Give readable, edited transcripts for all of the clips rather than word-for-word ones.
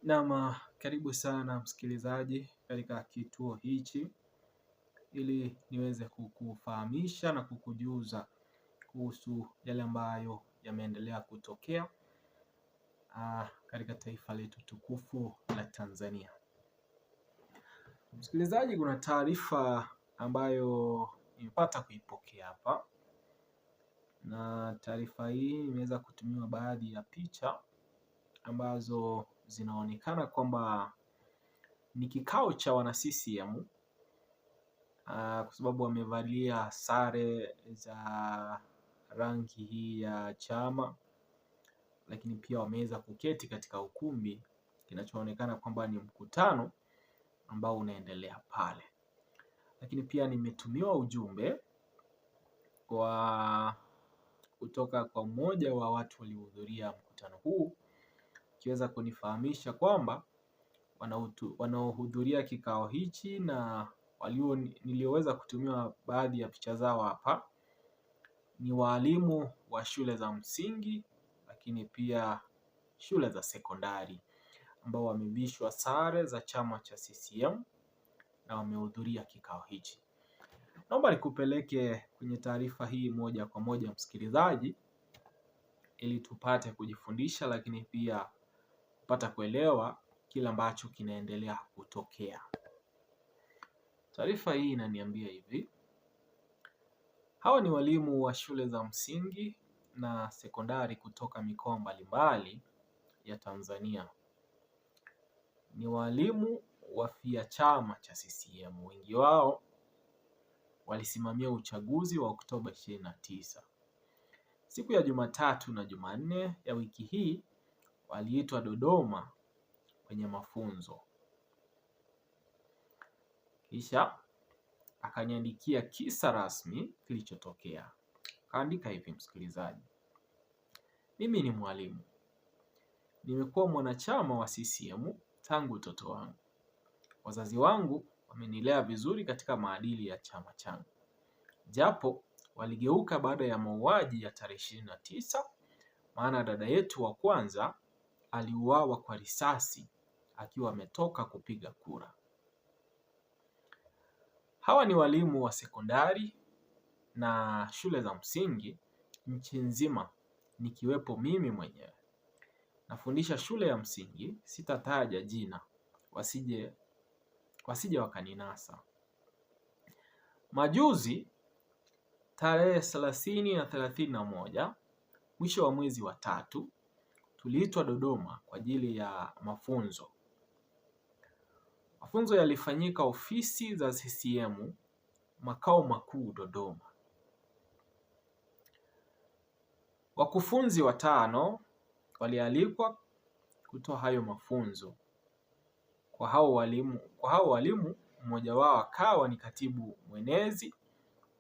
Naam, karibu sana msikilizaji katika kituo hichi ili niweze kukufahamisha na kukujuza kuhusu yale ambayo yameendelea kutokea katika taifa letu tukufu la Tanzania. Msikilizaji, kuna taarifa ambayo nimepata kuipokea hapa, na taarifa hii imeweza kutumiwa baadhi ya picha ambazo zinaonekana kwamba ni kikao cha wana CCM kwa sababu wamevalia sare za rangi hii ya chama, lakini pia wameweza kuketi katika ukumbi, kinachoonekana kwamba ni mkutano ambao unaendelea pale. Lakini pia nimetumiwa ujumbe kutoka kwa mmoja wa watu waliohudhuria mkutano huu, akiweza kunifahamisha kwamba wanaohudhuria kikao hichi na nilioweza kutumiwa baadhi ya picha zao hapa ni walimu wa shule za msingi, lakini pia shule za sekondari ambao wamevishwa sare za chama cha CCM na wamehudhuria kikao hichi. Naomba nikupeleke kwenye taarifa hii moja kwa moja msikilizaji, ili tupate kujifundisha, lakini pia kupata kuelewa kile ambacho kinaendelea kutokea. Taarifa hii inaniambia hivi: hawa ni walimu wa shule za msingi na sekondari kutoka mikoa mbalimbali ya Tanzania. Ni walimu wafia chama cha CCM. Wengi wao walisimamia uchaguzi wa Oktoba 29. Siku ya Jumatatu na Jumanne ya wiki hii waliitwa Dodoma kwenye mafunzo. Kisha akaniandikia kisa rasmi kilichotokea. Kaandika hivi msikilizaji: mimi ni mwalimu. Nimekuwa mwanachama wa CCM tangu utoto wangu. Wazazi wangu wamenilea vizuri katika maadili ya chama changu, japo waligeuka baada ya mauaji ya tarehe 29, maana dada yetu wa kwanza aliuawa kwa risasi akiwa ametoka kupiga kura. Hawa ni walimu wa sekondari na shule za msingi nchi nzima, nikiwepo mimi mwenyewe. Nafundisha shule ya msingi, sitataja jina wasije wakaninasa. Majuzi tarehe 30 na 31 mwisho wa mwezi wa 3 tuliitwa Dodoma kwa ajili ya mafunzo. Mafunzo yalifanyika ofisi za CCM makao makuu Dodoma. Wakufunzi 5 walialikwa kutoa hayo mafunzo. Kwa hao walimu mmoja wao akawa ni katibu mwenezi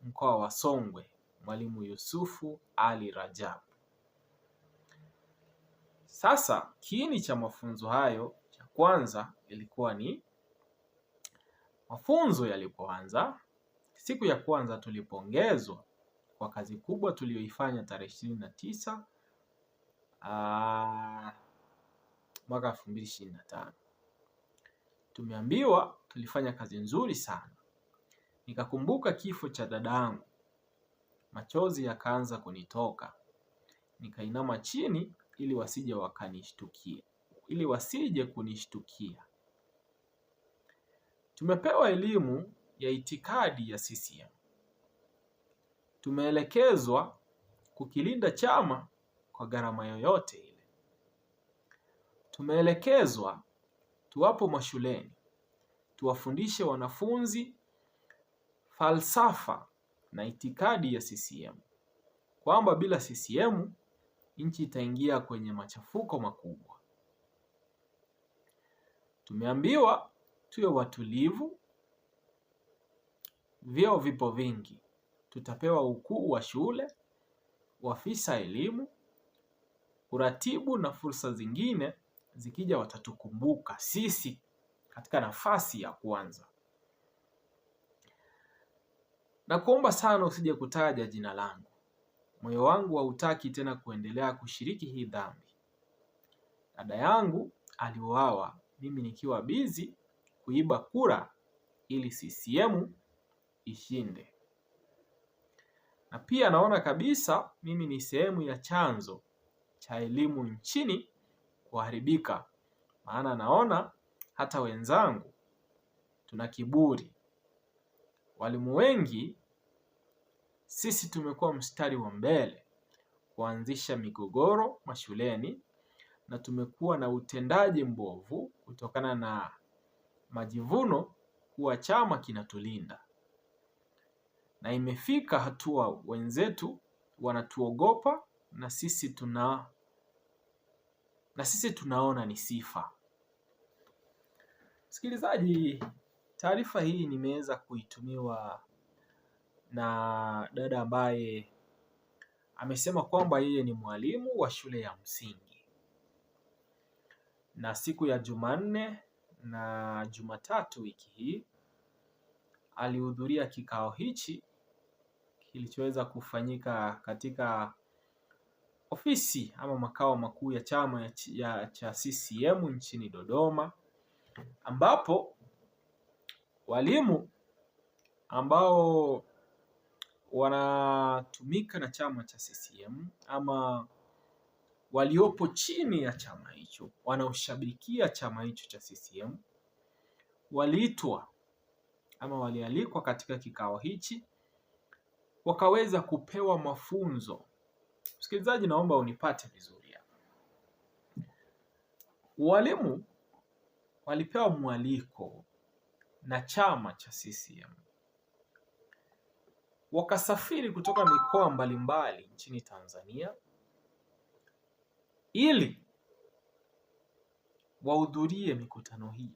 mkoa wa Songwe, Mwalimu Yusufu Ali Rajab. Sasa kiini cha mafunzo hayo cha kwanza ilikuwa ni mafunzo yalipoanza. Siku ya kwanza tulipongezwa kwa kazi kubwa tuliyoifanya tarehe 29 mwaka 2025. Tumeambiwa tulifanya kazi nzuri sana. Nikakumbuka kifo cha dadangu, machozi yakaanza kunitoka. Nikainama chini ili wasije kunishtukia. Tumepewa elimu ya itikadi ya CCM. Tumeelekezwa kukilinda chama kwa gharama yoyote ile. Tumeelekezwa tuwapo mashuleni tuwafundishe wanafunzi falsafa na itikadi ya CCM, kwamba bila CCM nchi itaingia kwenye machafuko makubwa. Tumeambiwa tuwe watulivu, vyeo vipo vingi. Tutapewa ukuu wa shule, uafisa elimu, uratibu na fursa zingine zikija watatukumbuka sisi katika nafasi ya kwanza. Na kuomba sana usije kutaja jina langu. Moyo wangu hautaki tena kuendelea kushiriki hii dhambi. Dada yangu aliuawa mimi nikiwa bizi kuiba kura ili CCM ishinde. Na pia naona kabisa mimi ni sehemu ya chanzo cha elimu nchini kuharibika, maana naona hata wenzangu tuna kiburi. Walimu wengi sisi tumekuwa mstari wa mbele kuanzisha migogoro mashuleni, na tumekuwa na utendaji mbovu kutokana na majivuno kuwa chama kinatulinda, na imefika hatua wenzetu wanatuogopa na sisi tunaona ni sifa. Msikilizaji, taarifa hii nimeweza kuitumiwa na dada ambaye amesema kwamba yeye ni mwalimu wa shule ya msingi, na siku ya Jumanne na Jumatatu wiki hii alihudhuria kikao hichi kilichoweza kufanyika katika ofisi ama makao makuu ya chama cha CCM nchini Dodoma, ambapo walimu ambao wanatumika na chama cha CCM ama waliopo chini ya chama hicho, wanaoshabikia chama hicho cha CCM, waliitwa ama walialikwa katika kikao hichi wakaweza kupewa mafunzo. Msikilizaji, naomba unipate vizuri hapa. Walimu walipewa mwaliko na chama cha CCM, wakasafiri kutoka mikoa mbalimbali nchini Tanzania ili wahudhurie mikutano hii.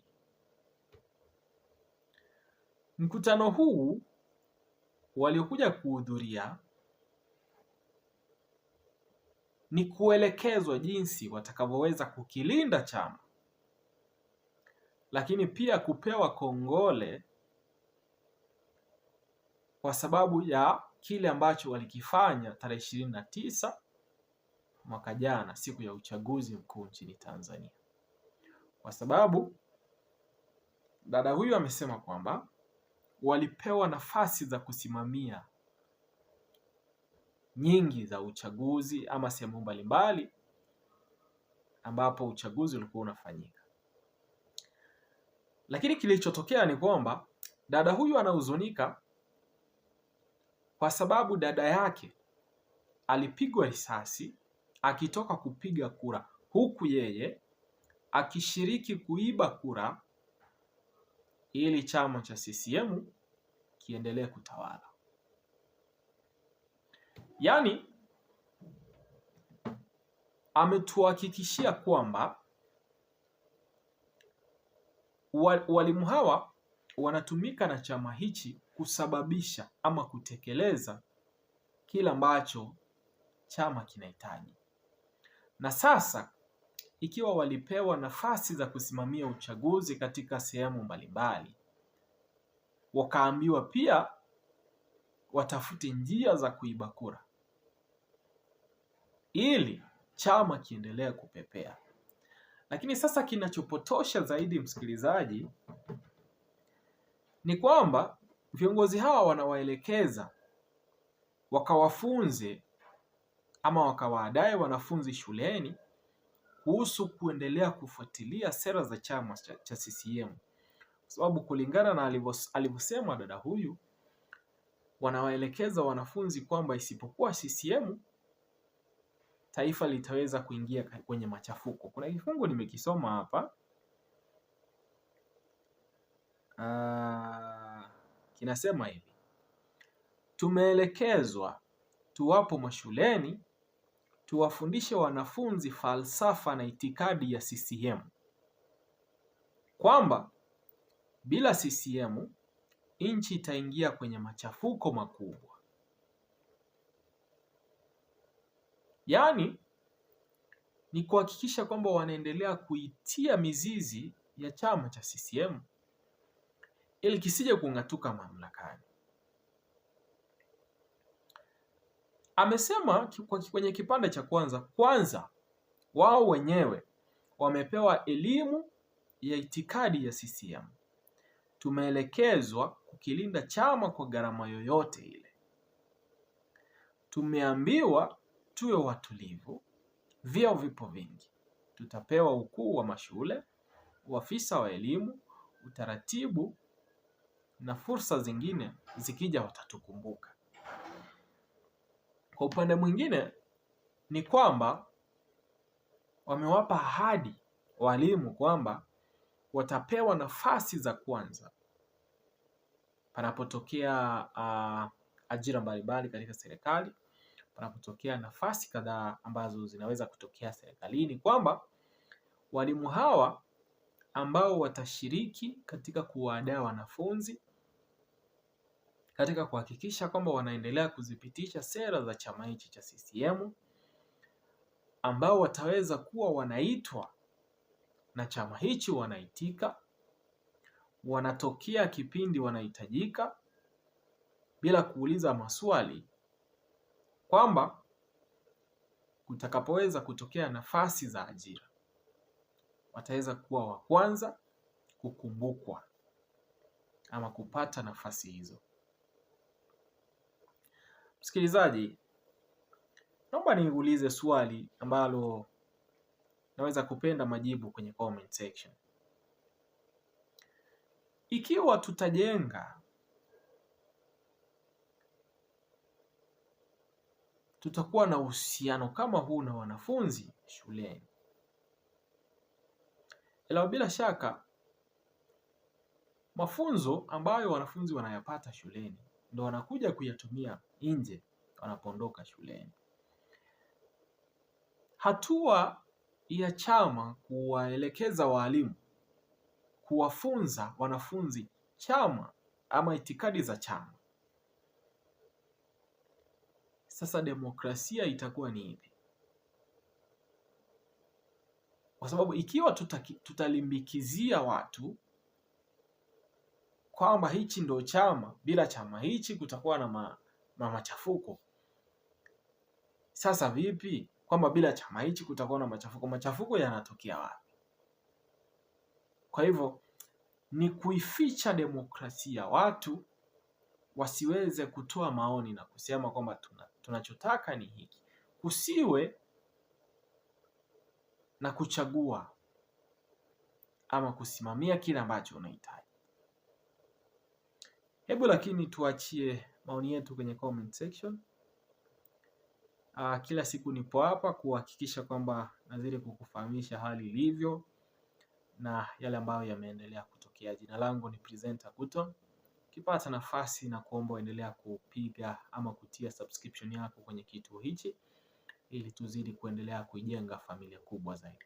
Mkutano huu waliokuja kuhudhuria ni kuelekezwa jinsi watakavyoweza kukilinda chama, lakini pia kupewa kongole kwa sababu ya kile ambacho walikifanya tarehe 29 mwaka jana, siku ya uchaguzi mkuu nchini Tanzania. Kwa sababu dada huyu amesema kwamba walipewa nafasi za kusimamia nyingi za uchaguzi ama sehemu mbalimbali ambapo uchaguzi ulikuwa unafanyika. Lakini kilichotokea ni kwamba dada huyu anahuzunika kwa sababu dada yake alipigwa risasi akitoka kupiga kura, huku yeye akishiriki kuiba kura ili chama cha CCM kiendelee kutawala. Yaani ametuhakikishia kwamba walimu hawa wanatumika na chama hichi kusababisha ama kutekeleza kila ambacho chama kinahitaji. Na sasa ikiwa walipewa nafasi za kusimamia uchaguzi katika sehemu mbalimbali, wakaambiwa pia watafute njia za kuiba kura ili chama kiendelee kupepea. Lakini sasa kinachopotosha zaidi, msikilizaji, ni kwamba viongozi hawa wanawaelekeza wakawafunze ama wakawaadae wanafunzi shuleni kuhusu kuendelea kufuatilia sera za chama cha CCM, kwa sababu kulingana na alivyosema dada huyu, wanawaelekeza wanafunzi kwamba isipokuwa CCM taifa litaweza kuingia kwenye machafuko. Kuna kifungu nimekisoma hapa, kinasema hivi: tumeelekezwa tuwapo mashuleni tuwafundishe wanafunzi falsafa na itikadi ya CCM, kwamba bila CCM nchi itaingia kwenye machafuko makubwa. Yaani ni kuhakikisha kwamba wanaendelea kuitia mizizi ya chama cha CCM ili kisije kung'atuka mamlakani. Amesema kwenye kipande cha kwanza wao wenyewe wamepewa elimu ya itikadi ya CCM. Tumeelekezwa kukilinda chama kwa gharama yoyote ile. Tumeambiwa tuwe watulivu, vyeo vipo vingi. Tutapewa ukuu wa mashule, uafisa wa elimu, utaratibu na fursa zingine zikija watatukumbuka. Kwa upande mwingine ni kwamba wamewapa ahadi walimu kwamba watapewa nafasi za kwanza panapotokea ajira mbalimbali katika serikali, panapotokea nafasi kadhaa ambazo zinaweza kutokea serikalini, kwamba walimu hawa ambao watashiriki katika kuwaandaa wanafunzi katika kuhakikisha kwamba wanaendelea kuzipitisha sera za chama hichi cha CCM, ambao wataweza kuwa wanaitwa na chama hichi, wanaitika, wanatokea kipindi wanahitajika bila kuuliza maswali, kwamba kutakapoweza kutokea nafasi za ajira wataweza kuwa wa kwanza kukumbukwa ama kupata nafasi hizo. Msikilizaji, naomba niulize swali ambalo naweza kupenda majibu kwenye comment section. Ikiwa tutakuwa na uhusiano kama huu na wanafunzi shuleni, ila bila shaka mafunzo ambayo wanafunzi wanayapata shuleni ndio wanakuja kuyatumia nje wanapoondoka shuleni. Hatua ya chama kuwaelekeza walimu kuwafunza wanafunzi chama ama itikadi za chama, sasa demokrasia itakuwa ni ipi? Kwa sababu ikiwa tutalimbikizia watu kwamba hichi ndo chama, bila chama hichi kutakuwa na machafuko, sasa vipi kwamba bila chama hichi kutakuwa na machafuko? Machafuko yanatokea wapi? Kwa hivyo ni kuificha demokrasia, watu wasiweze kutoa maoni na kusema kwamba tunachotaka ni hiki. Kusiwe na kuchagua ama kusimamia kile ambacho unahitaji. Hebu lakini tuachie maoni yetu kwenye comment section. Kila siku nipo hapa kuhakikisha kwamba nazidi kukufahamisha hali ilivyo na yale ambayo yameendelea kutokea. Jina langu ni Presenter Kuton. Ukipata nafasi na kuomba uendelea kupiga ama kutia subscription yako kwenye kituo hichi ili tuzidi kuendelea kuijenga familia kubwa zaidi.